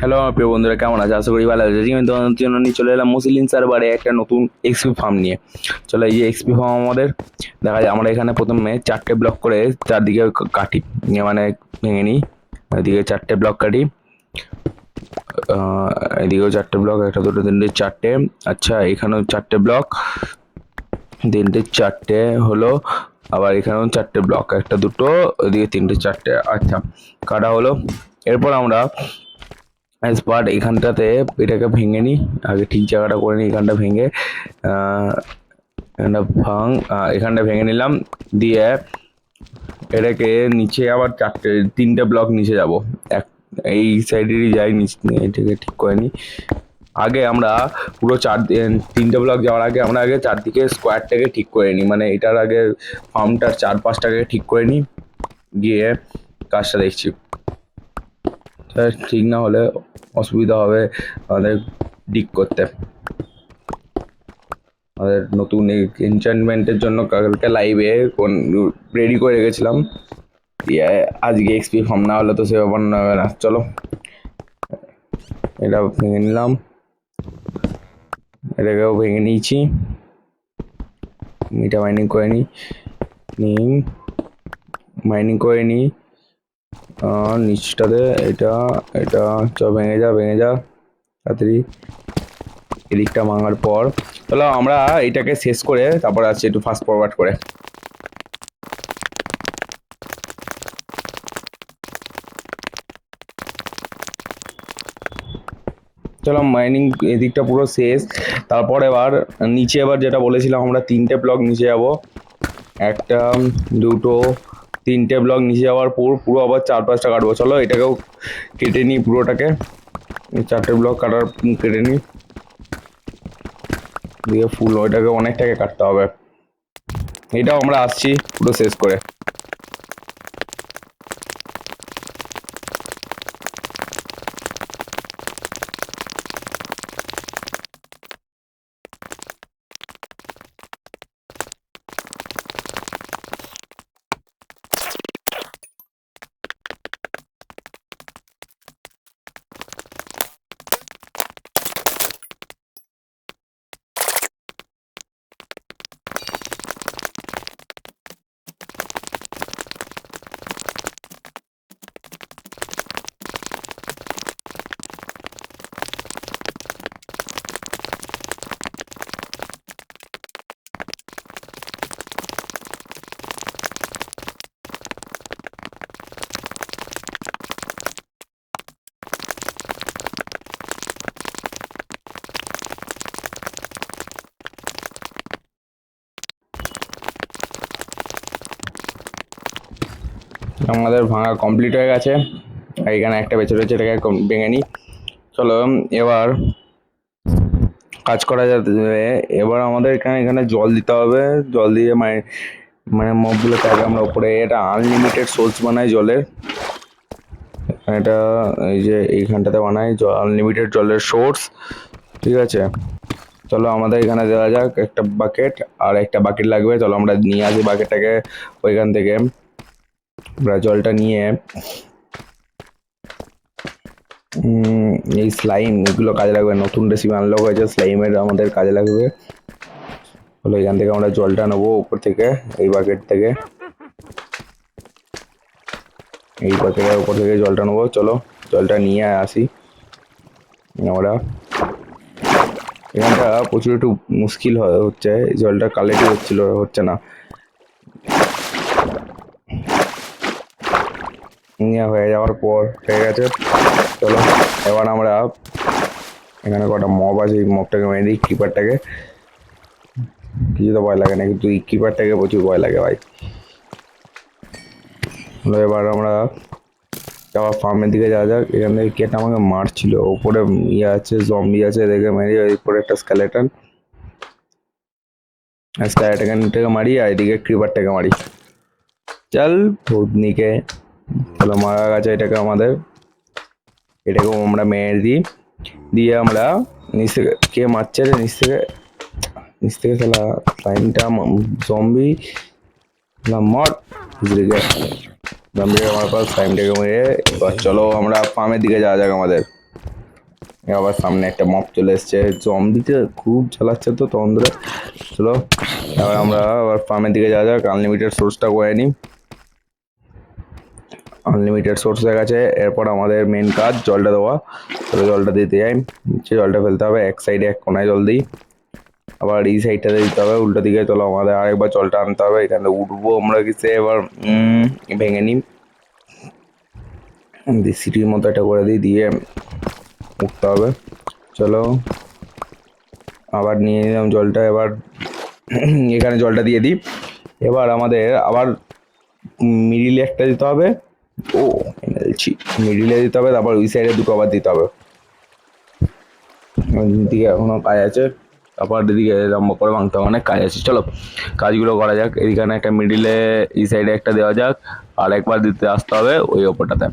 Hello আমার প্রিয় বন্ধুরা, কেমন আছে? আশা করি ভালো আছে। আমি তোমাদের জন্য নিয়ে চলে এলাম মুসলিম সার্ভারে একটা নতুন এক্সপি ফার্ম নিয়ে। চলো, এই যে এক্সপি ফার্ম আমাদের দেখা যায়। আমরা এখানে প্রথমে 4টে ব্লক করে চারদিকে কাটি, মানে ভেঙে নিই। এদিকে 4টে ব্লক কাটি, এদিকেও 4টে ব্লক, একটা দুটো তিনটে চারটে। আচ্ছা, এখানেও 4টে ব্লক, তিনটে চারটে হলো। আবার এখানেও 4টে ব্লক, একটা দুটো, ওইদিকে তিনটে চারটে। আচ্ছা, কাটা হলো। এরপর আমরা অ্যাজ পার্ট এখানটাতে এটাকে ভেঙে নিই, আগে ঠিক জায়গাটা করে নিই। এখানটা ভেঙে এখানটা ভেঙে নিলাম। দিয়ে এটাকে নিচে আবার তিনটে ব্লক নিচে যাব। এক এই সাইডেরই যাই, নিচে এটাকে ঠিক করে নিই। আগে আমরা পুরো তিনটে ব্লক যাওয়ার আগে আমরা আগে চারদিকে স্কোয়ারটাকে ঠিক করে নিই, মানে এটার আগে ফার্মটার চারপাশটাকে ঠিক করে নিই, গিয়ে কাজটা দেখছি। ঠিক না হলে অসুবিধা হবে আমাদের ডিগ করতে। আমাদের নতুন এনচান্টমেন্টের জন্য কালকে লাইভে রেডি করে রেখেছিলাম। আজকে এক্সপি ফর্ম না হলে তো সে ব্যাপার না হবে না। চলো, এটা ভেঙে নিলাম, এটাকেও ভেঙে নিয়েছি। এটা মাইনিং করে নিই, মাইনিং করে নিই নিচটাতে। এটা এটা ভেঙে যা, ভেঙে যা তাড়াতাড়ি। এদিকটা ভাঙার পর চলো আমরা এটাকে শেষ করে তারপর আসছি একটু ফাস্ট ফরওয়ার্ড করে। চলো, মাইনিং এদিকটা পুরো শেষ। তারপর এবার নিচে, এবার যেটা বলেছিলাম আমরা 3টে ব্লক নিচে যাব। একটা, দুটো, 3টে ব্লক নিচে যাওয়ার পর পুরো আবার 4-5টা কাটবো। চলো এটাকেও কেটে নিই পুরোটাকে, 4টে ব্লক কাটার কেটে নিই। দিয়ে ফুল ওইটাকে অনেকটাকে কাটতে হবে। এটাও আমরা আসছি পুরো শেষ করে। আমাদের ভাঙা কমপ্লিট হয়ে গেছে। এখানে একটা বেঁচে রয়েছে, এটাকে ভেঙে নিই। চলো এবার কাজ করা যাবে। এবার আমাদের এখানে জল দিতে হবে। জল দিয়ে মানে মবগুলোকে আগে আমরা উপরে, এটা আনলিমিটেড সোর্স বানাই জলের। এটা এই যে এইখানটাতে বানাই আনলিমিটেড জলের সোর্স, ঠিক আছে। চলো আমাদের এখানে দেওয়া যাক একটা বাকেট, আর একটা বাকেট লাগবে। চলো আমরা নিয়ে আসি বাকেটটাকে ওইখান থেকে। আমরা জলটা নিয়ে এই স্লাইম এগুলো কাজে লাগবে। নতুন রেসিপি আনলক হয়েছে স্লাইমের, আমাদের কাজে লাগবে। হলো এখান থেকে আমরা জলটা নেবো উপর থেকে, এই বাকেট থেকে, এই বাকেটের উপর থেকে জলটা নেবো। চলো জলটা নিয়ে আসি আমরা। এখানটা প্রচুর একটু মুশকিল হচ্ছে, জলটা কালেক্টই হচ্ছে না। হয়ে যাওয়ার পর ঠিক আছে। চলো এবার আমরা এখানে কটা মব আছে, এই মবটাকে মেরে দিই। কিপারটাকে কিছু তো ভয় লাগে না, কিন্তু এই কিপারটাকে প্রচুর ভয় লাগে ভাই। এবার আমরা আবার ফার্মের দিকে যাওয়া যাক। এখান থেকে কেটে আমাকে মারছিল, ওপরে ইয়ে আছে, জম্বি আছে, দেখে মেরি। উপরে একটা স্কেলেটন, স্কেলেটনটাকে মারি, আর এদিকে ক্রিপারটাকে মারি। চল ভূতনিকে, চলো মারা গেছে এটাকে আমাদের। এটাকেও আমরা মেরে দিই। দিয়ে আমরা নিচ থেকে, কে মারছে রে নিচ থেকে? নিচ থেকে খেলা লাইনটা জম্বি মট জম্বিটাকে আমার পাশ টাইমটাকে মেরে। এবার চলো আমরা ফার্মের দিকে যাওয়া যাক আমাদের। আবার সামনে একটা মপ চলে এসছে, জম্বিতে খুব চালাচ্ছে তো তন্দ্রা। চলো এবার আমরা আবার ফার্মের দিকে যাওয়া যাক, আনলিমিটেড সোর্সটা করে নিই। আনলিমিটেড সোর্স হয়ে গেছে, এরপর আমাদের মেন কাজ জলটা দেওয়া। চলো জলটা দিতে যাই, নিচে জলটা ফেলতে হবে, এক সাইডে এক কোনায় জল দিই, আবার এই সাইডটাতে দিতে হবে উল্টো দিকে। চলো আমাদের আরেকবার জলটা আনতে হবে, এখানে উঠবো আমরা কিসে এবার, ভেঙে নিই, সিটির মতো একটা করে দিই, দিয়ে উঠতে হবে। চলো আবার নিয়ে নিলাম জলটা, এবার এখানে জলটা দিয়ে দিই। এবার আমাদের আবার মিডিলে একটা দিতে হবে, ও এনার্জি মিডিলে দিতে হবে, তারপর ওই সাইডে দুটো আবার দিতে হবে। দিকে এখনো কাজ আছে, তারপর দিদিকে লম্বা করে ভাঙতে হবে, অনেক কাজ আছে। চলো কাজগুলো করা যাক, এইখানে একটা মিডিলে এই সাইডে একটা দেওয়া যাক, আর একবার দিতে আসতে হবে ওই ওপরটাতে।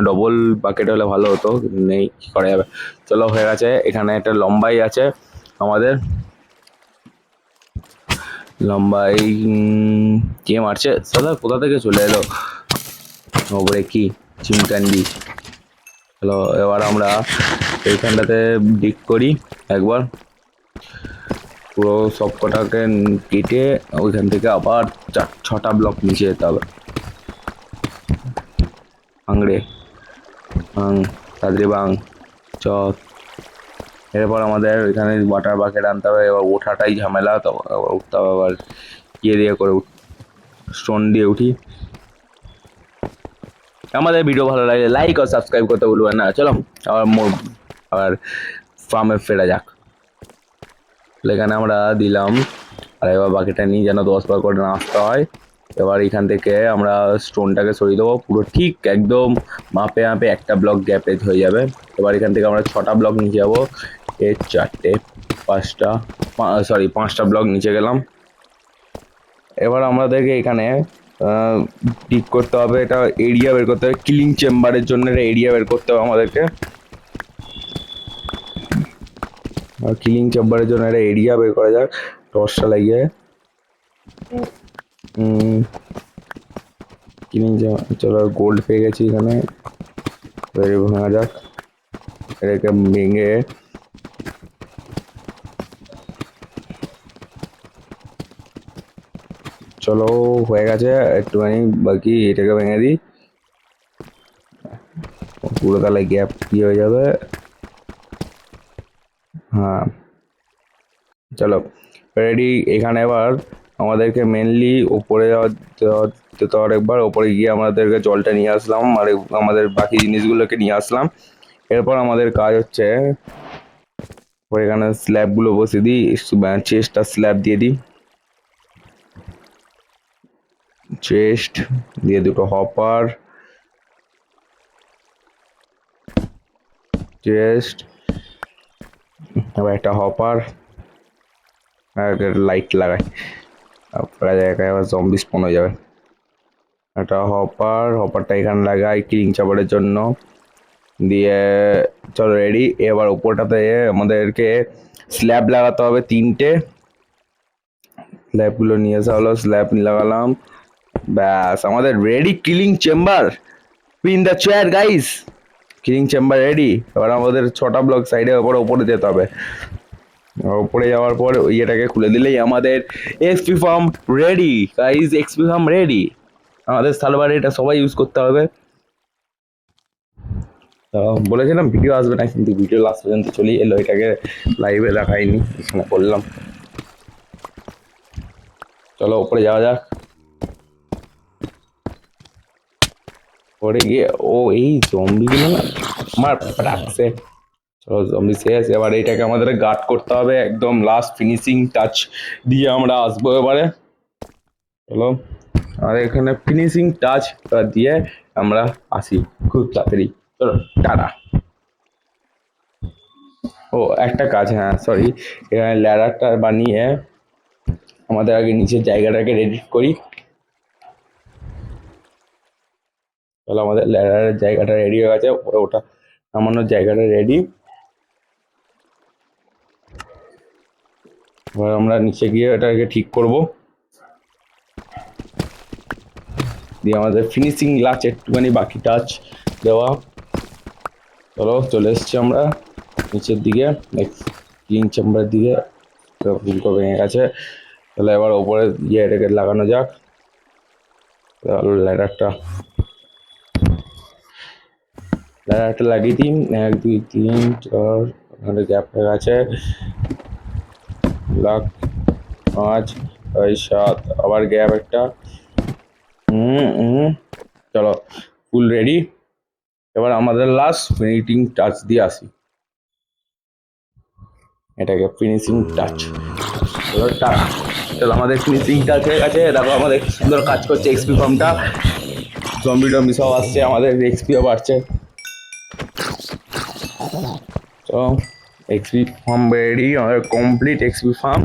ডবল বাকেট হলে ভালো হতো, কিন্তু নেই, কি করা যাবে। চলো হয়ে গেছে, এখানে একটা লম্বাই আছে আমাদের, লম্বাই কে মারছে সাদা, কোথা থেকে চলে এলো ওপরে, কি চিমকান্ডি। চলো এবার আমরা এইখানটাতে ডিক করি একবার, পুরো সব কটাকে কেটে ওইখান থেকে আবার 6টা ব্লক নিচে যেতে হবে। ভাঙড়ে ভাঙ, তাড়াতাড়ি ভাঙ, চ। এরপর আমাদের এখানে ওয়াটার বাকেট আনতে হবে, এবার ওঠাটাই ঝামেলা, তো উঠতে হবে আবার ইয়ে দিয়ে করে, স্টোন দিয়ে উঠি। আমাদের ভিডিও ভালো লাগলে লাইক আর সাবস্ক্রাইব করতে ভুলবেন না। চলো আবার ফার্মে ফেরা যাক। এখানে আমরা দিলাম, আর এবার বাকিটা নিয়ে যেন 10 বার করে না আসতে হয়। এবার এখান থেকে আমরা স্টোনটাকে সরিয়ে দেবো, পুরো ঠিক একদম মাপে মাপে একটা ব্লক গ্যাপে হয়ে যাবে। এবার এখান থেকে আমরা 6টা ব্লক নিচে যাবো, 4টে 5টা, সরি 5টা ব্লক নিচে গেলাম। এবার আমাদেরকে এখানে ঠিক করতে হবে, এটা এরিয়া বের করতে হবে, কিলিং চেম্বারের জন্য এটা এরিয়া বের করতে হবে আমাদেরকে। কিলিং চেম্বারের জন্য একটা এরিয়া বের করা যাক, টর্চটা লাগিয়ে। কিলিং চলো গোল্ড পেয়ে গেছি এখানে, ভাঙা যাক, এটাকে ভেঙে চলো হয়ে গেছে, একটুখানি বাকি, এটাকে ভেঙে দিই, পুরো তাহলে গ্যাপ কি হয়ে যাবে। হ্যাঁ চলো রেডি। এখানে এবার আমাদেরকে মেনলি ওপরে যেতে হবে, একবার ওপরে গিয়ে আমাদেরকে জলটা নিয়ে আসলাম, আর আমাদের বাকি জিনিসগুলোকে নিয়ে আসলাম। এরপর আমাদের কাজ হচ্ছে এখানে স্ল্যাবগুলো বসিয়ে দিই, চেস্টটা স্ল্যাব দিয়ে দিই, চেস্ট দিয়ে দুটো হপার, চেস্ট, এবার একটা হপার, আর লাইট লাগাই, তারপরে জায়গায় আবার জম্বি স্পন হয়ে যাবে। একটা হপারটা এখানে লাগাই কিলিং চাপারের জন্য, দিয়ে চলো রেডি। এবার উপরটাতে আমাদেরকে স্ল্যাব লাগাতে হবে 3টে, স্ল্যাবগুলো নিয়ে আসা হলো, স্ল্যাব লাগালাম, ব্যাস আমাদের ready killing chamber. In the chair guys, killing chamber ready. এবার আমাদের 6টা ব্লক সাইডে ওপরে যেতে হবে, উপরে যাওয়ার পর ইয়েটাকে খুলে দিলেই আমাদের XP farm ready guys, XP farm ready. আমাদের সার্ভারে এটা সবাই ইউজ করতে হবে। বলেছিলাম ভিডিও আসবে না, কিন্তু ভিডিও লাস্ট পর্যন্ত চলেই এলো, এটাকে লাইভে দেখাইনি, এখানে করলাম। চলো উপরে যাওয়া যাক, পরে গিয়ে এই জম্বিগুলো না আমার রাখছে। চলো জম্বি শেষ, এবার এইটাকে আমাদের গার্ড করতে হবে, একদম লাস্ট ফিনিশিং টাচ দিয়ে আমরা আসবো এবারে। চলো আমাদের এখানে ফিনিশিং টাচ দিয়ে আমরা আসি খুব তাড়াতাড়ি। চলো টাটা। একটা কাজ, হ্যাঁ সরি, এখানে ল্যাডারটা বানিয়ে আমাদের আগে নিচের জায়গাটাকে রেডি করি। তাহলে আমাদের ল্যাডারের জায়গাটা রেডি হয়ে গেছে, ওটা নামানোর জায়গাটা রেডি। এবার আমরা নিচে গিয়ে এটাকে ঠিক করব, দিয়ে আমাদের ফিনিশিং লাস্ট একটুখানি বাকি টাচ দেওয়া। চলো চলে এসছি আমরা নিচের দিকে, ক্লিন চেম্বারের দিকে। ফুলকো ভেঙে গেছে, তাহলে এবার ওপরে গিয়ে এটাকে লাগানো যাক। ল্যাডারটা লাগিয়ে দিই। 1 2 3 4, ওখানে গ্যাপ হয়ে গেছে। লাখ 5 6 7, আবার গ্যাপ একটা। চলো ফুল রেডি। এবার আমাদের লাস্ট ফিনিশিং টাচ দিয়ে আসি, এটাকে ফিনিশিং টাচ। চলো আমাদের ফিনিশিং টাচ হয়ে গেছে। দেখো আমাদের কি সুন্দর কাজ করছে এক্সপি ফার্মটা। জম্বি টম্বি সব আসছে, আমাদের এক্সপিও বাড়ছে। তো এক্সপি ফার্ম রেডি, আমাদের কমপ্লিট এক্সপি ফার্ম।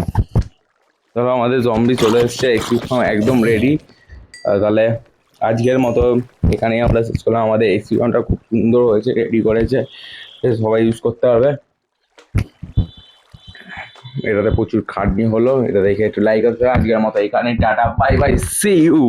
ধরো আমাদের জম্বি চলে এসছে, এক্সপি ফার্ম একদম রেডি। তাহলে আজকের মতো এখানেই আমরা শেষ করলাম। আমাদের এক্সপি ফার্মটা খুব সুন্দর হয়েছে, রেডি করেছে, সবাই ইউজ করতে পারবে। এটাতে প্রচুর খাটনি হলো, এটা দেখে একটু লাইক করতে হবে। আজকের মতো এখানে tata, bye bye, see you.